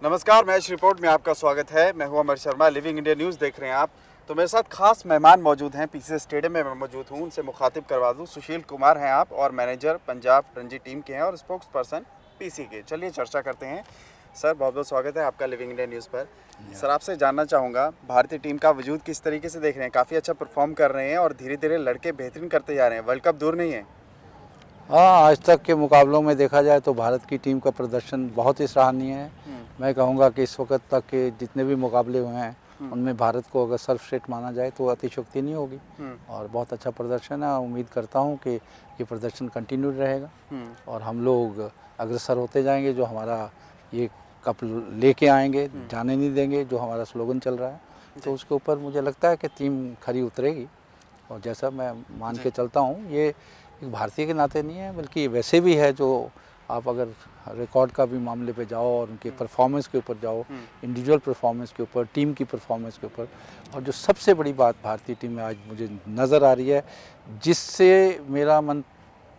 नमस्कार, match report में आपका स्वागत है। मैं हूं अमर शर्मा, लिविंग इंडिया न्यूज़ देख रहे हैं आप। तो मेरे साथ खास मेहमान मौजूद हैं, पीसीए स्टेडियम में मैं मौजूद हूं, उनसे मुखातिब करवा दूं। सुशील कुमार हैं आप और मैनेजर पंजाब रणजी टीम के हैं और स्पोक्स पर्सन पीसी के। चलिए चर्चा करते हैं। सर, बहुत बहुत स्वागत है आपका लिविंग इंडिया न्यूज़ पर। सर, आपसे जानना चाहूँगा, भारतीय टीम का वजूद किस तरीके से देख रहे हैं? काफ़ी अच्छा परफॉर्म कर रहे हैं और धीरे धीरे लड़के बेहतरीन करते जा रहे हैं। वर्ल्ड कप दूर नहीं है। हाँ, आज तक के मुकाबलों में देखा जाए तो भारत की टीम का प्रदर्शन बहुत ही सराहनीय है। मैं कहूँगा कि इस वक्त तक के जितने भी मुकाबले हुए हैं उनमें भारत को अगर सर्वश्रेष्ठ माना जाए तो अतिशयोक्ति नहीं होगी और बहुत अच्छा प्रदर्शन है। उम्मीद करता हूँ कि ये प्रदर्शन कंटिन्यूड रहेगा और हम लोग अग्रसर होते जाएंगे। जो हमारा ये कप लेके आएंगे, जाने नहीं देंगे, जो हमारा स्लोगन चल रहा है, तो उसके ऊपर मुझे लगता है कि टीम खरी उतरेगी। और जैसा मैं मान के चलता हूँ, ये एक भारतीय के नाते नहीं है बल्कि वैसे भी है। जो आप अगर रिकॉर्ड का भी मामले पे जाओ और उनके परफॉर्मेंस के ऊपर जाओ, इंडिविजुअल परफॉर्मेंस के ऊपर, टीम की परफॉर्मेंस के ऊपर, और जो सबसे बड़ी बात भारतीय टीम में आज मुझे नज़र आ रही है, जिससे मेरा मन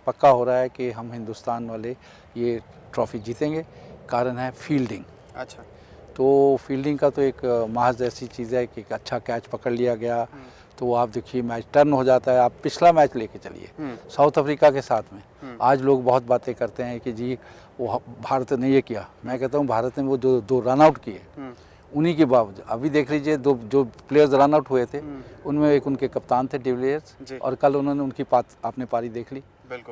पक्का हो रहा है कि हम हिंदुस्तान वाले ये ट्रॉफ़ी जीतेंगे, कारण है फील्डिंग। अच्छा। तो फील्डिंग का तो एक महज ऐसी चीज़ है कि एक अच्छा कैच पकड़ लिया गया तो आप देखिए मैच टर्न हो जाता है। आप पिछला मैच लेके चलिए साउथ अफ्रीका के साथ में। आज लोग बहुत बातें करते हैं कि जी वो भारत ने ये किया। मैं कहता हूँ भारत ने वो जो दो रन आउट किए उन्हीं के बावजूद, अभी देख लीजिए दो जो प्लेयर्स रन आउट हुए थे उनमें एक उनके कप्तान थे डिविलियर्स, और कल उन्होंने उनकी आपने पारी देख ली।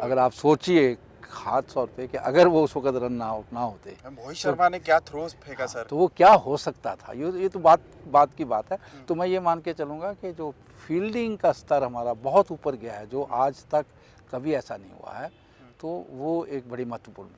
अगर आप सोचिए खास तौर पे कि अगर वो उस वक्त रन ना होते, मोहित शर्मा ने क्या थ्रोज फेंका सर, तो वो क्या हो सकता था। ये तो बात की बात है। तो मैं ये मान के चलूँगा कि जो फील्डिंग का स्तर हमारा बहुत ऊपर गया है, जो आज तक कभी ऐसा नहीं हुआ है, तो वो एक बड़ी महत्वपूर्ण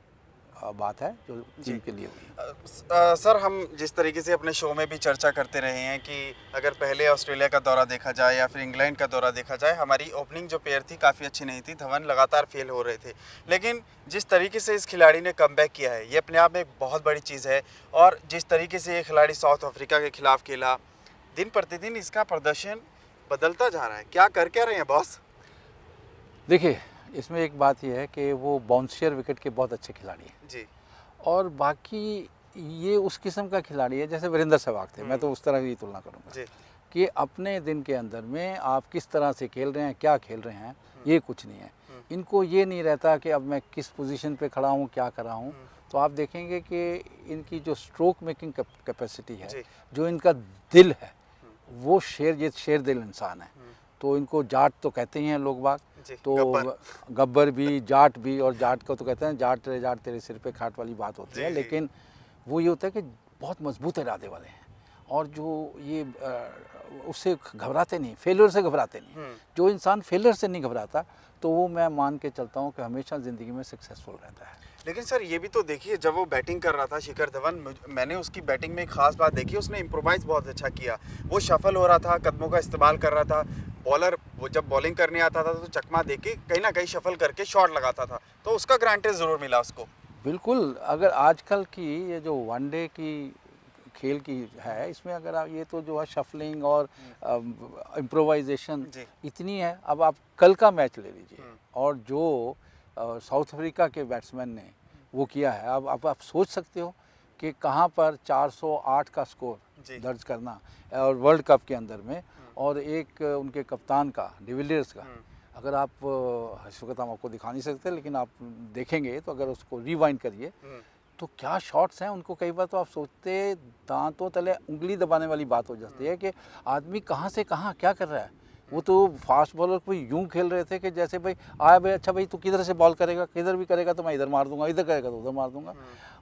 बात है जो टीम के लिए हुई। सर, हम जिस तरीके से अपने शो में भी चर्चा करते रहे हैं कि अगर पहले ऑस्ट्रेलिया का दौरा देखा जाए या फिर इंग्लैंड का दौरा देखा जाए, हमारी ओपनिंग जो पेयर थी काफ़ी अच्छी नहीं थी। धवन लगातार फेल हो रहे थे, लेकिन जिस तरीके से इस खिलाड़ी ने कमबैक किया है, ये अपने आप में एक बहुत बड़ी चीज़ है। और जिस तरीके से ये खिलाड़ी साउथ अफ्रीका के खिलाफ खेला, दिन प्रतिदिन इसका प्रदर्शन बदलता जा रहा है। क्या कर क्या रहे हैं बॉस? देखिए, इसमें एक बात यह है कि वो बाउंसियर विकेट के बहुत अच्छे खिलाड़ी हैं जी। और बाकी ये उस किस्म का खिलाड़ी है जैसे वीरेंद्र सहवाग थे। मैं तो उस तरह की तुलना करूँगा जी। कि अपने दिन के अंदर में आप किस तरह से खेल रहे हैं, क्या खेल रहे हैं, ये कुछ नहीं है। इनको ये नहीं रहता कि अब मैं किस पोजीशन पे खड़ा हूँ, क्या कर रहा हूँ। तो आप देखेंगे कि इनकी जो स्ट्रोक मेकिंग कैपेसिटी है, जो इनका दिल है, वो ये शेर दिल इंसान है। तो इनको जाट तो कहते ही हैं लोग बाग, तो गब्बर भी, जाट भी, और जाट को तो कहते हैं जाट तेरे सिर पे खाट वाली बात होती है। लेकिन वो ये होता है कि बहुत मजबूत इरादे वाले हैं और जो ये उससे घबराते नहीं, फेलियर से घबराते नहीं। जो इंसान फेलियर से नहीं घबराता तो वो मैं मान के चलता हूँ कि हमेशा ज़िंदगी में सक्सेसफुल रहता है। लेकिन सर, ये भी तो देखिए, जब वो बैटिंग कर रहा था शिखर धवन, मैंने उसकी बैटिंग में एक खास बात देखी, उसने इम्प्रोवाइज़ बहुत अच्छा किया। वो शफल हो रहा था, कदमों का इस्तेमाल कर रहा था। बॉलर वो जब बॉलिंग करने आता था तो चकमा दे के कहीं ना कहीं शफल करके शॉट लगाता था, तो उसका ग्रांटेज ज़रूर मिला उसको। बिल्कुल। अगर आजकल की ये जो वनडे की खेल की है, इसमें अगर आप ये तो जो है शफलिंग और इम्प्रोवाइजेशन इतनी है। अब आप कल का मैच ले लीजिए और जो साउथ अफ्रीका के बैट्समैन ने वो किया है, अब आप सोच सकते हो कि कहाँ पर 408 का स्कोर दर्ज करना और वर्ल्ड कप के अंदर में, और एक उनके कप्तान का, डिविलियर्स का, अगर आप इस वक्त हम आपको दिखा नहीं सकते लेकिन आप देखेंगे तो अगर उसको रिवाइंड करिए तो क्या शॉट्स हैं उनको। कई बार तो आप सोचते दांतों तले उंगली दबाने वाली बात हो जाती है कि आदमी कहाँ से कहाँ क्या कर रहा है। वो तो फास्ट बॉलर को यूं खेल रहे थे कि जैसे भाई आया भाई, अच्छा भाई तू किधर से बॉल करेगा, किधर भी करेगा तो मैं इधर मार दूंगा, इधर करेगा तो उधर मार दूंगा।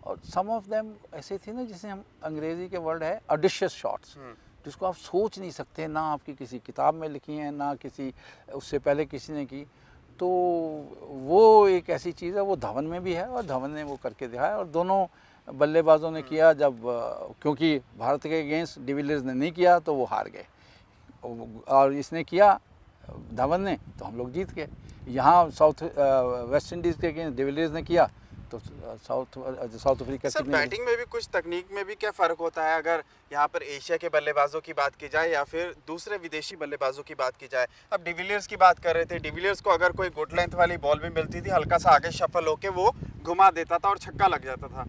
और सम ऑफ देम ऐसे थे ना, जिसे हम अंग्रेजी के वर्ड है ऑडिशियस शॉट्स, जिसको आप सोच नहीं सकते, ना आपकी किसी किताब में लिखी है, ना किसी उससे पहले किसी ने की। तो वो एक ऐसी चीज़ है, वो धवन में भी है और धवन ने वो करके दिखाया। और दोनों बल्लेबाजों ने किया, जब क्योंकि भारत के अगेंस्ट डिविलियर्स ने नहीं किया तो वो हार गए, और इसने किया धवन ने तो हम लोग जीत गए। यहाँ वेस्ट इंडीज़ के अगेंस्ट डिविलियर्स ने किया तो साउथ अफ्रीका सर, बैटिंग में भी कुछ तकनीक में भी क्या फ़र्क होता है अगर यहाँ पर एशिया के बल्लेबाजों की बात की जाए या फिर दूसरे विदेशी बल्लेबाजों की बात की जाए? अब डिविलियर्स की बात कर रहे थे, डिविलियर्स को अगर कोई गुड लेंथ वाली बॉल भी मिलती थी, हल्का सा आगे शफल होके वो घुमा देता था और छक्का लग जाता था।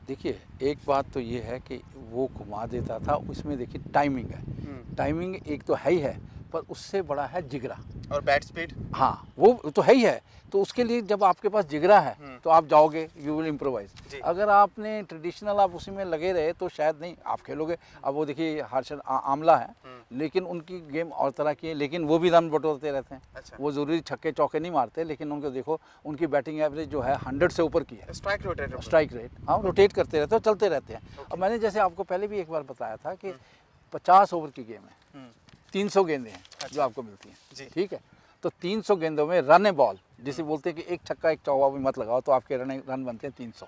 देखिए, एक बात तो ये है कि वो घुमा देता था, उसमें देखिए टाइमिंग है। टाइमिंग एक तो है ही है, पर उससे बड़ा है जिगरा। और बैट स्पीड। हाँ, वो तो है ही है। तो उसके लिए जब आपके पास जिगरा है तो आप जाओगे, यू विल इम्प्रोवाइज। अगर आपने ट्रेडिशनल आप उसी में लगे रहे तो शायद नहीं आप खेलोगे। अब वो देखिए हर्षद आमला है, लेकिन उनकी गेम और तरह की है, लेकिन वो भी रन बटोरते रहते हैं। अच्छा। वो ज़रूरी छक्के चौके नहीं मारते, लेकिन उनको देखो उनकी बैटिंग एवरेज जो है 100 से ऊपर की है। स्ट्राइक रेट हाँ, रोटेट करते रहते हैं, चलते रहते हैं। अब मैंने जैसे आपको पहले भी एक बार बताया था कि 50 ओवर की गेम है, 300 गेंदें हैं जो आपको मिलती हैं, ठीक है। तो 300 गेंदों में रन ए बॉल, जिसे बोलते हैं कि एक छक्का एक चौका भी मत लगाओ तो आपके रन बनते हैं 300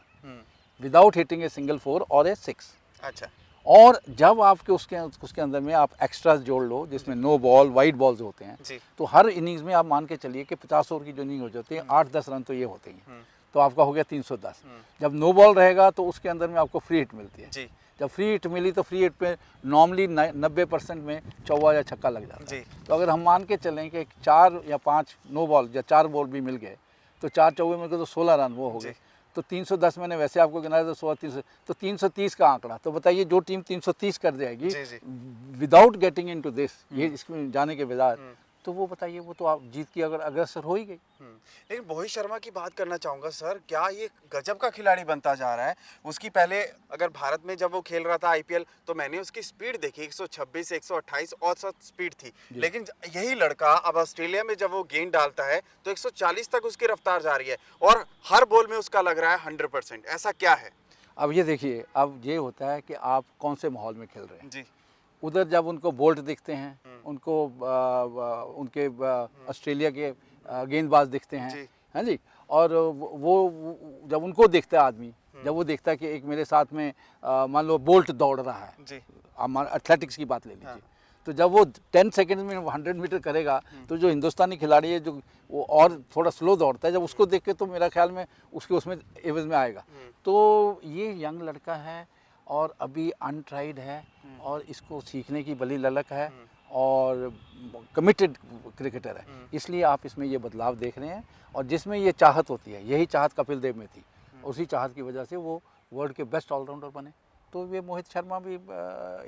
विदाउट हिटिंग ए सिंगल 4 और ए 6। अच्छा। और जब आपके उसके अंदर में आप एक्स्ट्रास जोड़ लो, जिसमें नो बॉल वाइड बॉल्स होते हैं, तो हर इनिंग्स में आप मान के चलिए कि 50 ओवर की जो इनिंग हो जाती है 8-10 रन तो ये होते ही हैं। तो आपका हो गया 310। जब नो बॉल रहेगा तो उसके अंदर में आपको फ्री हिट मिलती है। जब फ्री हिट मिली तो फ्री हिट पे नॉर्मली 90% में चौवा या छक्का लग जाता है। तो अगर हम मान के चलें कि 4 या 5 नो बॉल या 4 बॉल भी मिल गए तो 4 चौवे मिल गए तो 16 रन वो हो गए। तो 310 मैंने वैसे आपको गिनाया तो 16 तो 330 का आंकड़ा। तो बताइए जो टीम 330 कर जाएगी विदाउट गेटिंग इनटू दिस, ये इसमें जाने के बजाय, तो वो बताइए वो तो आप जीत की अगर अग्रसर हो ही गई। लेकिन मोहित शर्मा की बात करना चाहूँगा सर, क्या ये गजब का खिलाड़ी बनता जा रहा है? उसकी पहले अगर भारत में जब वो खेल रहा था आईपीएल तो मैंने उसकी स्पीड देखी, 126 128 औसत स्पीड थी। लेकिन यही लड़का अब ऑस्ट्रेलिया में जब वो गेंद डालता है तो 140 तक उसकी रफ्तार जा रही है और हर बॉल में उसका लग रहा है 100%। ऐसा क्या है? अब ये देखिए, अब ये होता है कि आप कौन से माहौल में खेल रहे हैं जी। उधर जब उनको बोल्ट दिखते हैं, उनको उनके ऑस्ट्रेलिया के गेंदबाज दिखते हैं, हैं जी, और वो जब उनको देखता है आदमी, जब वो देखता है कि एक मेरे साथ में मान लो बोल्ट दौड़ रहा है, आप एथलेटिक्स की बात ले लीजिए, तो जब वो 10 सेकंड में 100 मीटर करेगा तो जो हिंदुस्तानी खिलाड़ी है जो वो और थोड़ा स्लो दौड़ता है, जब उसको देख के तो मेरा ख्याल में उसके उसमें एवज में आएगा। तो ये यंग लड़का है और अभी अनट्राइड है और इसको सीखने की बड़ी ललक है और कमिटेड क्रिकेटर है, इसलिए आप इसमें ये बदलाव देख रहे हैं। और जिसमें ये चाहत होती है, यही चाहत कपिल देव में थी, उसी चाहत की वजह से वो वर्ल्ड के बेस्ट ऑलराउंडर बने। तो ये मोहित शर्मा भी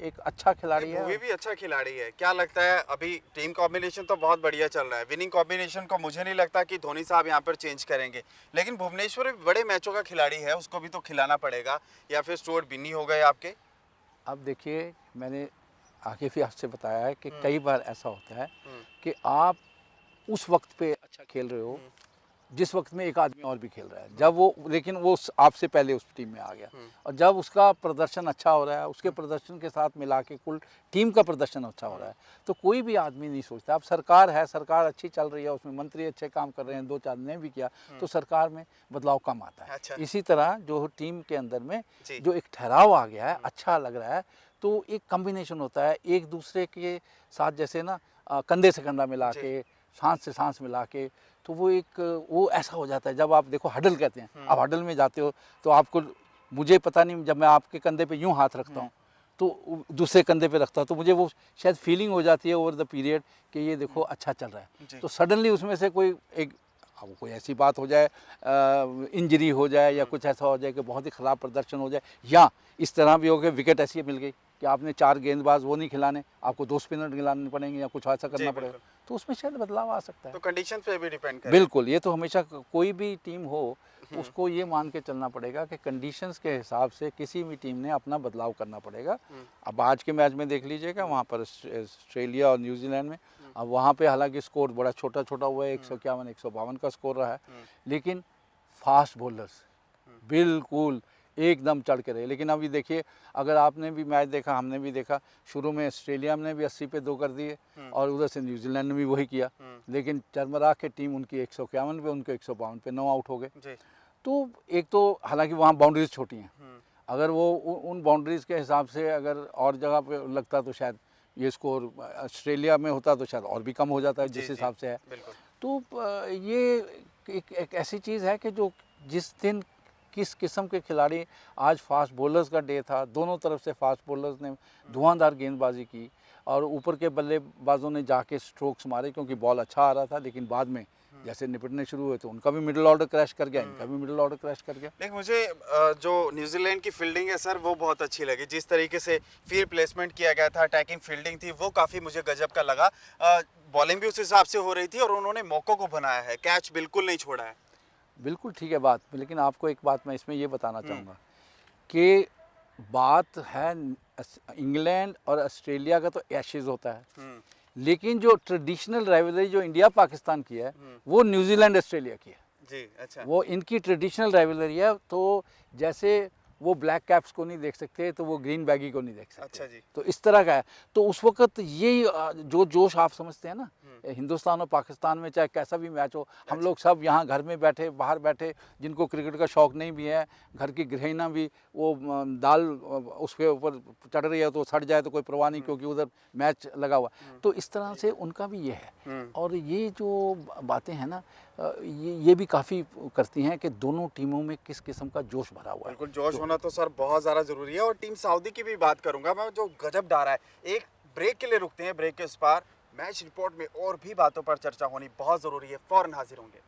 एक अच्छा खिलाड़ी है। वो भी अच्छा खिलाड़ी है। क्या लगता है अभी टीम कॉम्बिनेशन तो बहुत बढ़िया चल रहा है, विनिंग कॉम्बिनेशन को मुझे नहीं लगता कि धोनी साहब यहाँ पर चेंज करेंगे, लेकिन भुवनेश्वर भी बड़े मैचों का खिलाड़ी है, उसको भी तो खिलाना पड़ेगा, या फिर स्टुअर्ट बिन्नी हो गए आपके। अब देखिए, मैंने आगे भी आपसे बताया है कि कई बार ऐसा होता है कि आप उस वक्त पे अच्छा खेल रहे हो जिस वक्त में एक आदमी और भी खेल रहा है, जब वो, लेकिन वो आपसे पहले उस टीम में आ गया और जब उसका प्रदर्शन अच्छा हो रहा है, उसके प्रदर्शन के साथ मिला के कुल टीम का प्रदर्शन अच्छा हो रहा है, तो कोई भी आदमी नहीं सोचता। अब सरकार है, सरकार अच्छी चल रही है, उसमें मंत्री अच्छे काम कर रहे हैं, 2-4 ने भी किया, तो सरकार में बदलाव कम आता है। अच्छा। इसी तरह जो टीम के अंदर में जो एक ठहराव आ गया है, अच्छा लग रहा है, तो एक कम्बिनेशन होता है एक दूसरे के साथ, जैसे ना कंधे से कंधा मिला के, सांस से सांस मिला के, तो वो ऐसा हो जाता है। जब आप देखो हडल कहते हैं, आप हडल में जाते हो तो आपको, मुझे पता नहीं, जब मैं आपके कंधे पे यूं हाथ रखता हूँ तो दूसरे कंधे पे रखता हूँ तो मुझे वो शायद फीलिंग हो जाती है ओवर द पीरियड कि ये देखो अच्छा चल रहा है। तो सडनली उसमें से कोई ऐसी बात हो जाए, इंजरी हो जाए या कुछ ऐसा हो जाए कि बहुत ही ख़राब प्रदर्शन हो जाए, या इस तरह भी हो गया विकेट ऐसी मिल गई कि आपने 4 गेंदबाज वो नहीं खिलाने, आपको 2 स्पिनर खिलाने पड़ेंगे या कुछ ऐसा करना पड़ेगा, तो उसमें शायद बदलाव आ सकता है। तो कंडीशन पे भी डिपेंड करेगा। बिल्कुल, ये तो हमेशा कोई भी टीम हो उसको ये मान के चलना पड़ेगा कि कंडीशंस के हिसाब से किसी भी टीम ने अपना बदलाव करना पड़ेगा। अब आज के मैच में देख लीजिएगा, वहाँ पर ऑस्ट्रेलिया और न्यूजीलैंड में, अब वहाँ पे हालांकि स्कोर बड़ा छोटा छोटा हुआ है, 151 152 का स्कोर रहा है, लेकिन फास्ट बॉलर्स बिल्कुल एकदम चढ़ के रहे। लेकिन अभी देखिए, अगर आपने भी मैच देखा, हमने भी देखा, शुरू में ऑस्ट्रेलिया ने भी 80 पे 2 कर दिए और उधर से न्यूजीलैंड ने भी वही किया, लेकिन चरमरा के टीम उनकी 151 पे, उनके 152 पे 9 आउट हो गए। तो एक तो हालांकि वहाँ बाउंड्रीज छोटी हैं, अगर वो उन बाउंड्रीज के हिसाब से अगर और जगह पे लगता तो शायद ये स्कोर ऑस्ट्रेलिया में होता तो शायद और भी कम हो जाता है जिस हिसाब से है। तो ये एक ऐसी चीज़ है कि जो जिस दिन किस किस्म के खिलाड़ी, आज फास्ट बॉलर्स का डे था, दोनों तरफ से फास्ट बॉलर्स ने धुआंधार गेंदबाजी की और ऊपर के बल्लेबाजों ने जाके स्ट्रोक्स मारे क्योंकि बॉल अच्छा आ रहा था, लेकिन बाद में जैसे निपटने शुरू हुए तो उनका भी मिडिल ऑर्डर क्रैश कर गया, इनका भी मिडिल ऑर्डर क्रैश कर गया। लेकिन मुझे जो न्यूजीलैंड की फील्डिंग है सर वो बहुत अच्छी लगी, जिस तरीके से फील्ड प्लेसमेंट किया गया था, अटैकिंग फील्डिंग थी, वो काफ़ी मुझे गजब का लगा। बॉलिंग भी उस हिसाब से हो रही थी और उन्होंने मौक़ों को बनाया है, कैच बिल्कुल नहीं छोड़ा है। बिल्कुल ठीक है बात, लेकिन आपको एक बात मैं इसमें ये बताना चाहूँगा कि बात है इंग्लैंड और ऑस्ट्रेलिया का तो एशेज़ होता है, लेकिन जो ट्रेडिशनल राइवलरी जो इंडिया पाकिस्तान की है वो न्यूजीलैंड ऑस्ट्रेलिया की है जी। अच्छा। वो इनकी ट्रेडिशनल राइवलरी है। तो जैसे वो ब्लैक कैप्स को नहीं देख सकते तो वो ग्रीन बैगी को नहीं देख सकते। अच्छा जी। तो इस तरह का है। तो उस वक्त ये जो जोश आप समझते हैं ना, हिंदुस्तान और पाकिस्तान में चाहे कैसा भी मैच हो, हम लोग सब यहाँ घर में बैठे बाहर बैठे, जिनको क्रिकेट का शौक़ नहीं भी है, घर की गृहिणा भी वो दाल उसके ऊपर चढ़ रही है तो सड़ जाए तो कोई परवाह नहीं, क्योंकि उधर मैच लगा हुआ। तो इस तरह से उनका भी ये है। और ये जो बातें हैं ना, ये भी काफ़ी करती हैं कि दोनों टीमों में किस किस्म का जोश भरा हुआ है। बिल्कुल जोश होना तो सर बहुत ज़्यादा ज़रूरी है। और टीम सऊदी की भी बात करूंगा मैं, जो गजब डाला है। एक ब्रेक के लिए रुकते हैं, ब्रेक के उस पार मैच रिपोर्ट में और भी बातों पर चर्चा होनी बहुत ज़रूरी है, फ़ौरन हाजिर होंगे।